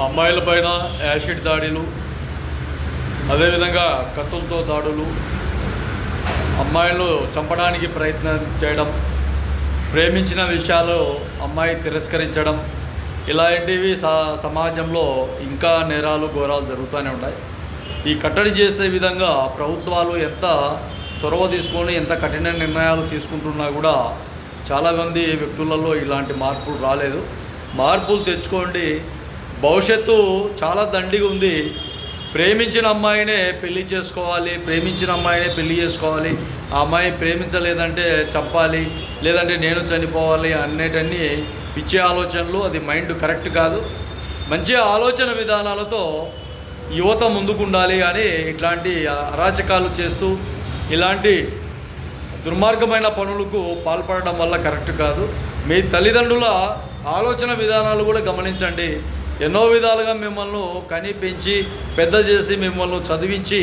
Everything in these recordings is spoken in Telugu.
అమ్మాయిలపైన యాసిడ్ దాడులు, అదేవిధంగా కత్తులతో దాడులు, అమ్మాయిలు చంపడానికి ప్రయత్నం చేయడం, ప్రేమించిన విషయాలు అమ్మాయి తిరస్కరించడం, ఇలాంటివి సమాజంలో ఇంకా నేరాలు ఘోరాలు జరుగుతూనే ఉన్నాయి. ఈ కట్టడి చేసే విధంగా ప్రభుత్వాలు ఎంత చొరవ తీసుకొని ఎంత కఠిన నిర్ణయాలు తీసుకుంటున్నా కూడా చాలామంది వ్యక్తులలో ఇలాంటి మార్పులు రాలేదు. మార్పులు తెచ్చుకోండి. భవిష్యత్తు చాలా దండిగా ఉంది. ప్రేమించిన అమ్మాయినే పెళ్లి చేసుకోవాలి, ప్రేమించిన అమ్మాయినే పెళ్లి చేసుకోవాలి, ఆ అమ్మాయి ప్రేమించలేదంటే చంపాలి, లేదంటే నేను చనిపోవాలి అనేటన్ని పిచ్చే ఆలోచనలు. అది మైండ్ కరెక్ట్ కాదు. మంచి ఆలోచన విధానాలతో యువత ముందుకుండాలి కానీ ఇట్లాంటి అరాచకాలు చేస్తూ ఇలాంటి దుర్మార్గమైన పనులకు పాల్పడడం వల్ల కరెక్ట్ కాదు. మీ తల్లిదండ్రుల ఆలోచన విధానాలు కూడా గమనించండి. ఎన్నో విధాలుగా మిమ్మల్ని కని పెంచి పెద్ద చేసి మిమ్మల్ని చదివించి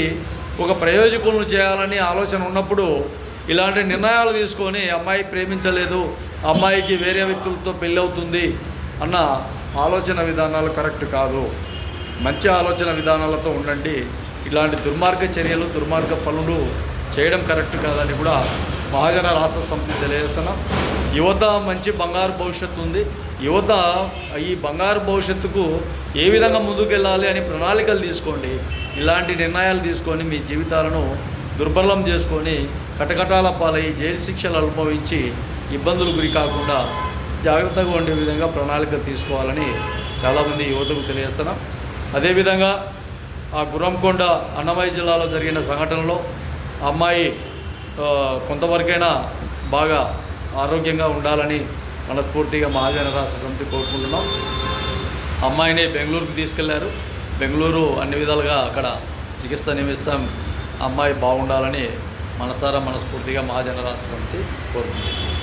ఒక ప్రయోజకులను చేయాలని ఆలోచన ఉన్నప్పుడు ఇలాంటి నిర్ణయాలు తీసుకొని అమ్మాయి ప్రేమించలేదు, అమ్మాయికి వేరే వ్యక్తులతో పెళ్ళి అవుతుంది అన్న ఆలోచన విధానాలు కరెక్ట్ కాదు. మంచి ఆలోచన విధానాలతో ఉండండి. ఇలాంటి దుర్మార్గ చర్యలు, దుర్మార్గ పనులు చేయడం కరెక్ట్ కాదని కూడా మహాజన రాష్ట్ర సమితి తెలియజేస్తున్నాం. యువత మంచి బంగారు భవిష్యత్తు ఉంది. యువత ఈ బంగారు భవిష్యత్తుకు ఏ విధంగా ముందుకెళ్ళాలి అని ప్రణాళికలు తీసుకోండి. ఇలాంటి నిర్ణయాలు తీసుకొని మీ జీవితాలను దుర్బలం చేసుకొని కటకటాల పాలై జైలు శిక్షలు అనుభవించి ఇబ్బందులు గురి కాకుండా జాగ్రత్తగా ఉండే విధంగా ప్రణాళికలు తీసుకోవాలని చాలామంది యువతకు తెలియజేస్తున్నాం. అదేవిధంగా ఆ గుర్రంకొండ అన్నమయ్య జిల్లాలో జరిగిన సంఘటనలో అమ్మాయి కొంతవరకైనా బాగా ఆరోగ్యంగా ఉండాలని మనస్ఫూర్తిగా మహాజన రాష్ట్ర సమితి కోరుకుంటున్నాం. అమ్మాయిని బెంగళూరుకి తీసుకెళ్లారు. బెంగళూరు అన్ని విధాలుగా అక్కడ చికిత్స నిమిత్తం అమ్మాయి బాగుండాలని మనస్ఫూర్తిగా మహాజన రాష్ట్ర సమితి కోరుకుంటున్నాం.